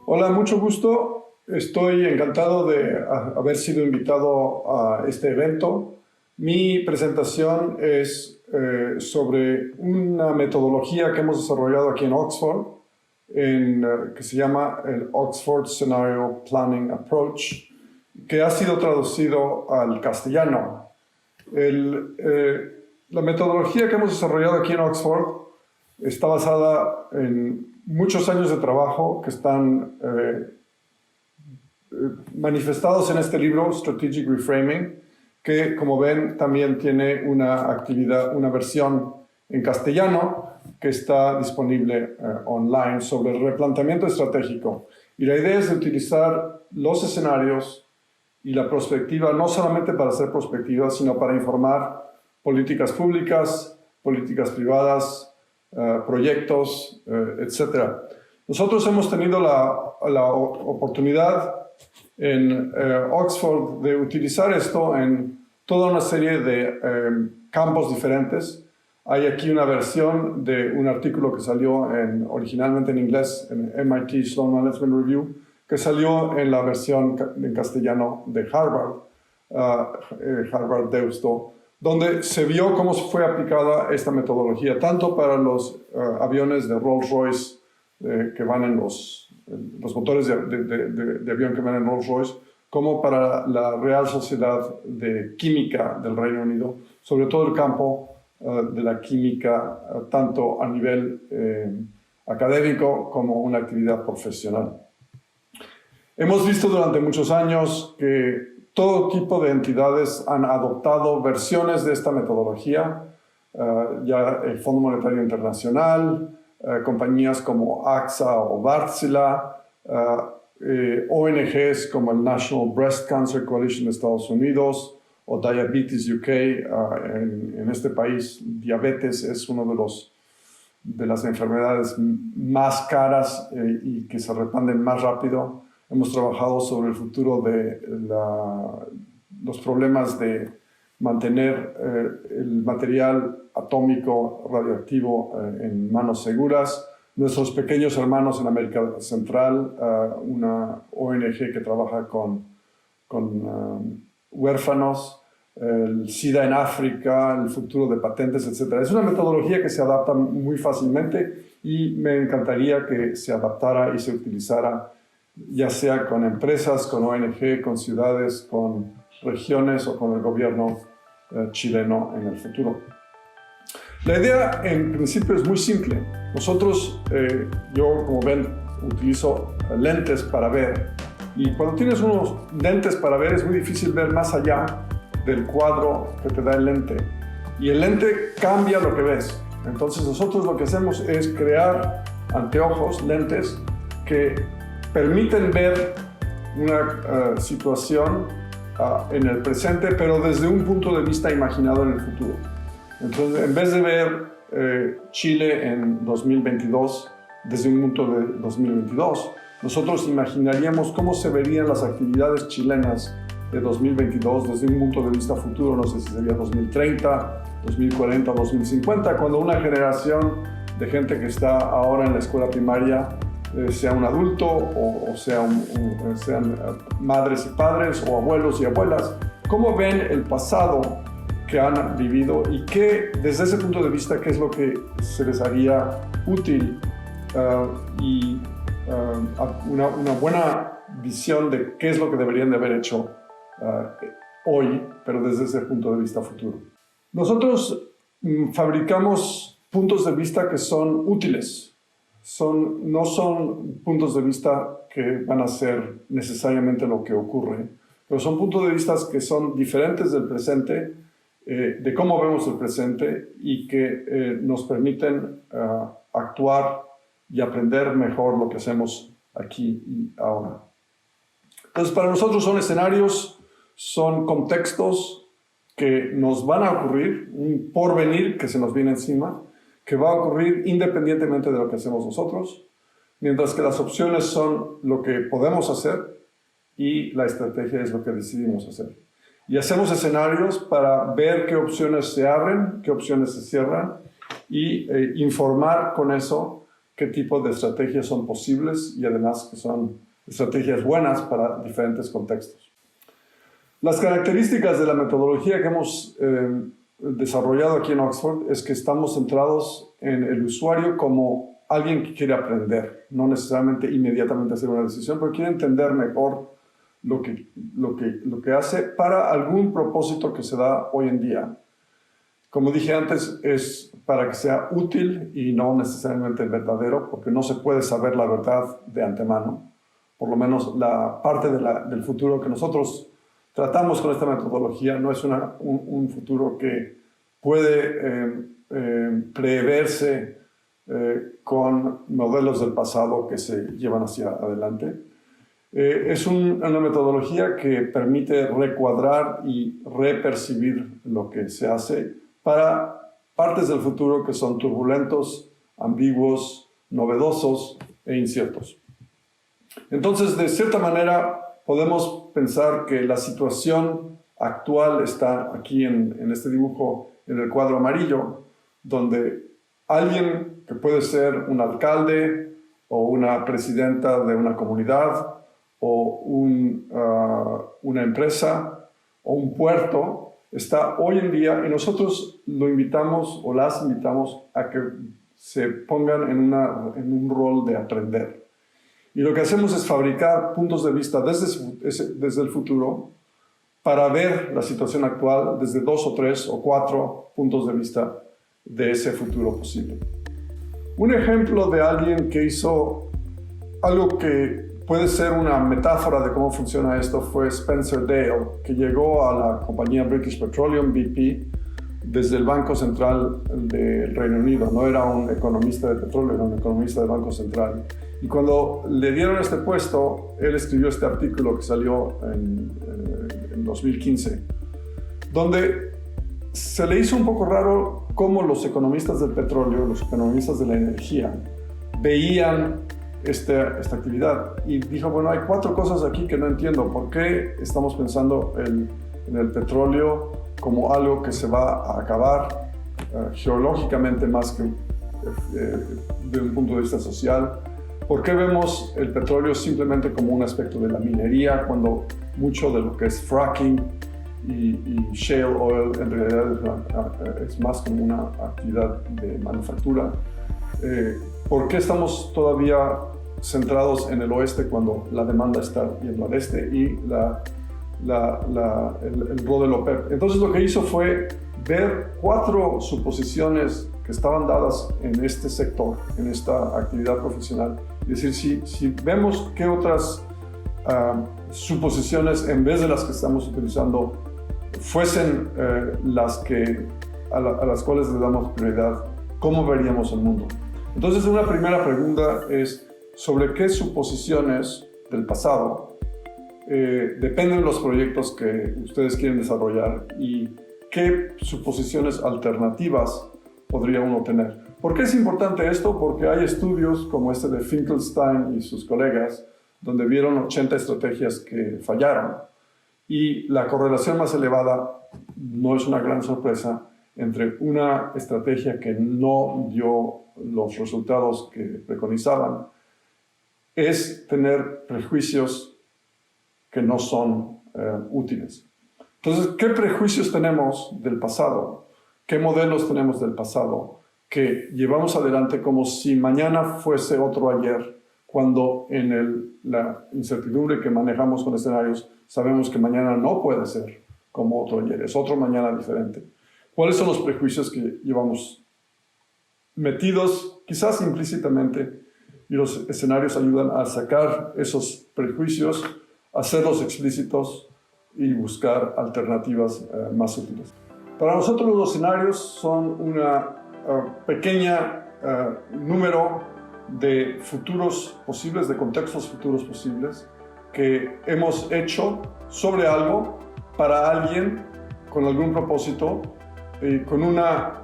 Hola, mucho gusto. Estoy encantado de haber sido invitado a este evento. Mi presentación es sobre una metodología que hemos desarrollado aquí en Oxford, que se llama el Oxford Scenario Planning Approach, que ha sido traducido al castellano. La metodología que hemos desarrollado aquí en Oxford está basada en muchos años de trabajo que están manifestados en este libro, Strategic Reframing, que, como ven, también tiene una versión en castellano que está disponible online sobre el replanteamiento estratégico. Y la idea es de utilizar los escenarios y la prospectiva no solamente para hacer prospectiva, sino para informar políticas públicas, políticas privadas, proyectos, etc. Nosotros hemos tenido la oportunidad en Oxford de utilizar esto en toda una serie de campos diferentes. Hay aquí una versión de un artículo que salió originalmente en inglés en MIT Sloan Management Review, que salió en la versión en castellano de Harvard, Harvard Deusto, donde se vio cómo fue aplicada esta metodología, tanto para los aviones de Rolls-Royce que van en los motores de avión que van en Rolls-Royce, como para la Real Sociedad de Química del Reino Unido, sobre todo el campo de la química, tanto a nivel académico como una actividad profesional. Hemos visto durante muchos años que todo tipo de entidades han adoptado versiones de esta metodología, ya el Fondo Monetario Internacional, compañías como AXA o Wärtsilä, ONGs como el National Breast Cancer Coalition de Estados Unidos o Diabetes UK. En este país, diabetes es uno de las enfermedades más caras y que se repanden más rápido. Hemos trabajado sobre el futuro de los problemas de mantener el material atómico radioactivo en manos seguras. Nuestros pequeños hermanos en América Central, una ONG que trabaja con huérfanos, el SIDA en África, el futuro de patentes, etc. Es una metodología que se adapta muy fácilmente y me encantaría que se adaptara y se utilizara ya sea con empresas, con ONG, con ciudades, con regiones o con el gobierno chileno en el futuro. La idea en principio es muy simple. Nosotros, yo como ven, utilizo lentes para ver, y cuando tienes unos lentes para ver es muy difícil ver más allá del cuadro que te da el lente, y el lente cambia lo que ves. Entonces nosotros lo que hacemos es crear anteojos, lentes, que permiten ver una situación en el presente, pero desde un punto de vista imaginado en el futuro. Entonces, en vez de ver Chile en 2022 desde un punto de 2022, nosotros imaginaríamos cómo se verían las actividades chilenas de 2022 desde un punto de vista futuro, no sé si sería 2030, 2040, 2050, cuando una generación de gente que está ahora en la escuela primaria sea un adulto o sean madres y padres o abuelos y abuelas. ¿Cómo ven el pasado que han vivido y qué, desde ese punto de vista, qué es lo que se les haría útil y una buena visión de qué es lo que deberían de haber hecho hoy, pero desde ese punto de vista futuro? Nosotros fabricamos puntos de vista que son útiles. No son puntos de vista que van a ser necesariamente lo que ocurre, pero son puntos de vista que son diferentes del presente, de cómo vemos el presente y que nos permiten actuar y aprender mejor lo que hacemos aquí y ahora. Entonces, para nosotros son escenarios, son contextos que nos van a ocurrir, un porvenir que se nos viene encima, que va a ocurrir independientemente de lo que hacemos nosotros, mientras que las opciones son lo que podemos hacer y la estrategia es lo que decidimos hacer. Y hacemos escenarios para ver qué opciones se abren, qué opciones se cierran y informar con eso qué tipo de estrategias son posibles y además que son estrategias buenas para diferentes contextos. Las características de la metodología que hemos desarrollado aquí en Oxford es que estamos centrados en el usuario como alguien que quiere aprender, no necesariamente inmediatamente hacer una decisión, pero quiere entender mejor lo que hace para algún propósito que se da hoy en día. Como dije antes, es para que sea útil y no necesariamente verdadero, porque no se puede saber la verdad de antemano. Por lo menos la parte del futuro que nosotros tratamos con esta metodología no es un futuro que puede preverse con modelos del pasado que se llevan hacia adelante. Es una metodología que permite recuadrar y repercibir lo que se hace para partes del futuro que son turbulentos, ambiguos, novedosos e inciertos. Entonces, de cierta manera, podemos pensar que la situación actual está aquí en este dibujo, en el cuadro amarillo, donde alguien que puede ser un alcalde o una presidenta de una comunidad o una empresa o un puerto está hoy en día y nosotros lo invitamos o las invitamos a que se pongan en un rol de aprender. Y lo que hacemos es fabricar puntos de vista desde el futuro para ver la situación actual desde 2 o 3 o 4 puntos de vista de ese futuro posible. Un ejemplo de alguien que hizo algo que puede ser una metáfora de cómo funciona esto fue Spencer Dale, que llegó a la compañía British Petroleum, BP, desde el Banco Central del Reino Unido. No era un economista de petróleo, era un economista del Banco Central. Y cuando le dieron este puesto, él escribió este artículo que salió en 2015, donde se le hizo un poco raro cómo los economistas del petróleo, los economistas de la energía, veían esta actividad. Y dijo, bueno, hay 4 cosas aquí que no entiendo. ¿Por qué estamos pensando en el petróleo como algo que se va a acabar geológicamente más que de un punto de vista social? ¿Por qué vemos el petróleo simplemente como un aspecto de la minería cuando mucho de lo que es fracking y shale oil en realidad es más como una actividad de manufactura? ¿Por qué estamos todavía centrados en el oeste cuando la demanda está yendo al este y el rol del OPEP? Entonces lo que hizo fue ver 4 suposiciones que estaban dadas en este sector, en esta actividad profesional, y decir, si vemos qué otras suposiciones en vez de las que estamos utilizando fuesen a las cuales le damos prioridad, ¿cómo veríamos el mundo? Entonces, una primera pregunta es sobre qué suposiciones del pasado dependen los proyectos que ustedes quieren desarrollar y qué suposiciones alternativas podría uno tener. ¿Por qué es importante esto? Porque hay estudios como este de Finkelstein y sus colegas, donde vieron 80 estrategias que fallaron y la correlación más elevada, no es una gran sorpresa, entre una estrategia que no dio los resultados que preconizaban, es tener prejuicios que no son útiles. Entonces, ¿qué prejuicios tenemos del pasado? ¿Qué modelos tenemos del pasado que llevamos adelante como si mañana fuese otro ayer, cuando en la incertidumbre que manejamos con escenarios sabemos que mañana no puede ser como otro ayer, es otro mañana diferente? ¿Cuáles son los prejuicios que llevamos metidos, quizás implícitamente, y los escenarios ayudan a sacar esos prejuicios, hacerlos explícitos y buscar alternativas más útiles? Para nosotros los escenarios son una pequeña número de futuros posibles, de contextos futuros posibles que hemos hecho sobre algo, para alguien, con algún propósito, con una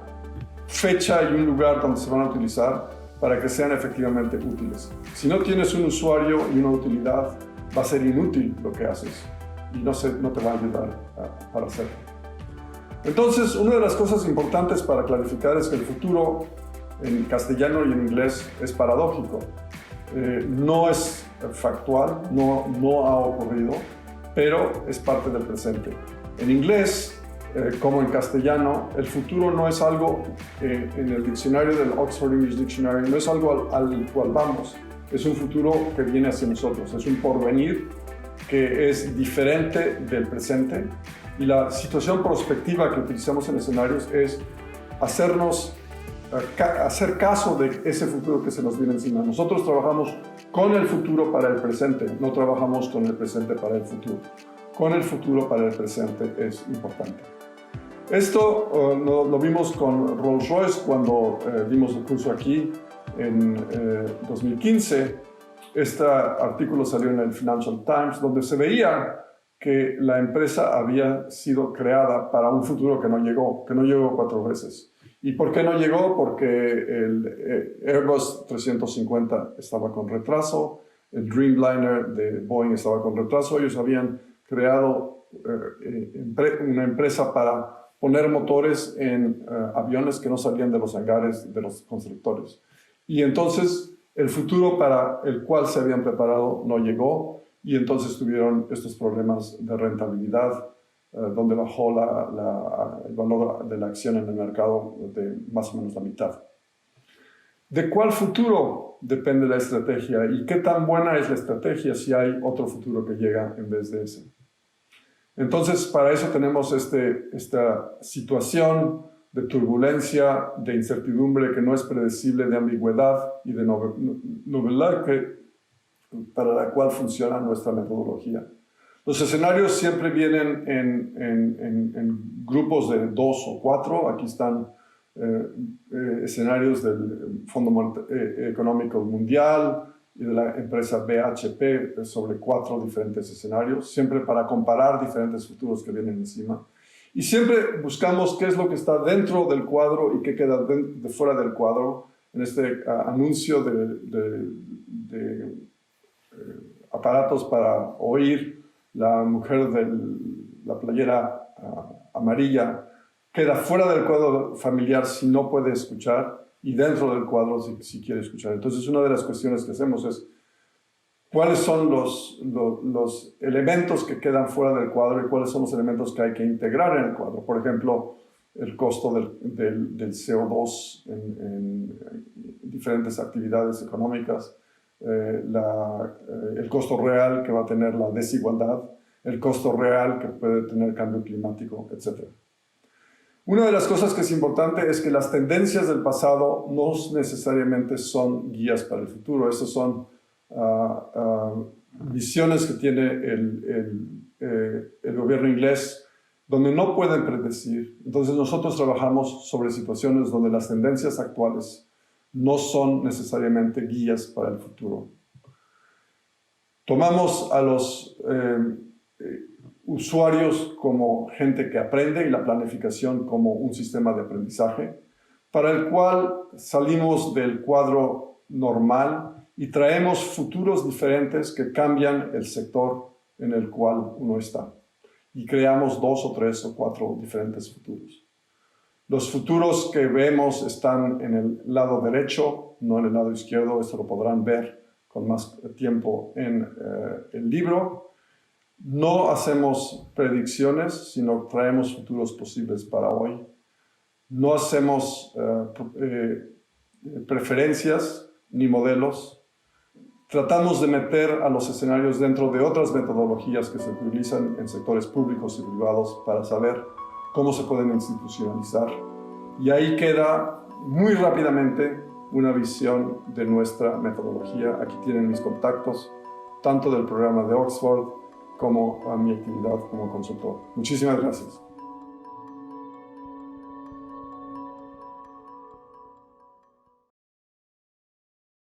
fecha y un lugar donde se van a utilizar para que sean efectivamente útiles. Si no tienes un usuario y una utilidad, va a ser inútil lo que haces y no te va a ayudar para hacerlo. Entonces, una de las cosas importantes para clarificar es que el futuro en castellano y en inglés es paradójico. No es factual, no ha ocurrido, pero es parte del presente. En inglés, como en castellano, el futuro no es algo, en el diccionario del Oxford English Dictionary, no es algo al cual vamos, es un futuro que viene hacia nosotros, es un porvenir que es diferente del presente, y la situación prospectiva que utilizamos en escenarios es hacer caso de ese futuro que se nos viene encima. Nosotros trabajamos con el futuro para el presente, no trabajamos con el presente para el futuro. Con el futuro para el presente es importante. Esto lo vimos con Rolls-Royce cuando dimos el curso aquí en 2015. Este artículo salió en el Financial Times, donde se veía que la empresa había sido creada para un futuro que no llegó 4 veces. ¿Y por qué no llegó? Porque el Airbus 350 estaba con retraso, el Dreamliner de Boeing estaba con retraso. Ellos habían creado una empresa para poner motores en aviones que no salían de los hangares de los constructores. Y entonces el futuro para el cual se habían preparado no llegó, y entonces tuvieron estos problemas de rentabilidad, donde bajó el valor de la acción en el mercado de más o menos la mitad. ¿De cuál futuro depende la estrategia y qué tan buena es la estrategia si hay otro futuro que llega en vez de ese? Entonces, para eso tenemos esta situación de turbulencia, de incertidumbre que no es predecible, de ambigüedad y de novedad para la cual funciona nuestra metodología. Los escenarios siempre vienen en grupos de 2 o 4. Aquí están escenarios del Fondo Económico Mundial y de la empresa BHP sobre 4 diferentes escenarios, siempre para comparar diferentes futuros que vienen encima. Y siempre buscamos qué es lo que está dentro del cuadro y qué queda de fuera del cuadro. En este anuncio de aparatos para oír, la mujer de la playera amarilla queda fuera del cuadro familiar si no puede escuchar, y dentro del cuadro si quiere escuchar. Entonces, una de las cuestiones que hacemos es cuáles son los elementos que quedan fuera del cuadro y cuáles son los elementos que hay que integrar en el cuadro. Por ejemplo, el costo del CO2 en diferentes actividades económicas, el costo real que va a tener la desigualdad, el costo real que puede tener cambio climático, etc. Una de las cosas que es importante es que las tendencias del pasado no necesariamente son guías para el futuro. Estas son visiones que tiene el gobierno inglés, donde no pueden predecir. Entonces nosotros trabajamos sobre situaciones donde las tendencias actuales no son necesariamente guías para el futuro. Tomamos a los usuarios como gente que aprende y la planificación como un sistema de aprendizaje, para el cual salimos del cuadro normal y traemos futuros diferentes que cambian el sector en el cual uno está. Y creamos 2 o 3 o 4 diferentes futuros. Los futuros que vemos están en el lado derecho, no en el lado izquierdo. Esto lo podrán ver con más tiempo en el libro. No hacemos predicciones, sino traemos futuros posibles para hoy. No hacemos preferencias ni modelos. Tratamos de meter a los escenarios dentro de otras metodologías que se utilizan en sectores públicos y privados para saber cómo se pueden institucionalizar. Y ahí queda muy rápidamente una visión de nuestra metodología. Aquí tienen mis contactos, tanto del programa de Oxford como a mi actividad como consultor. Muchísimas gracias.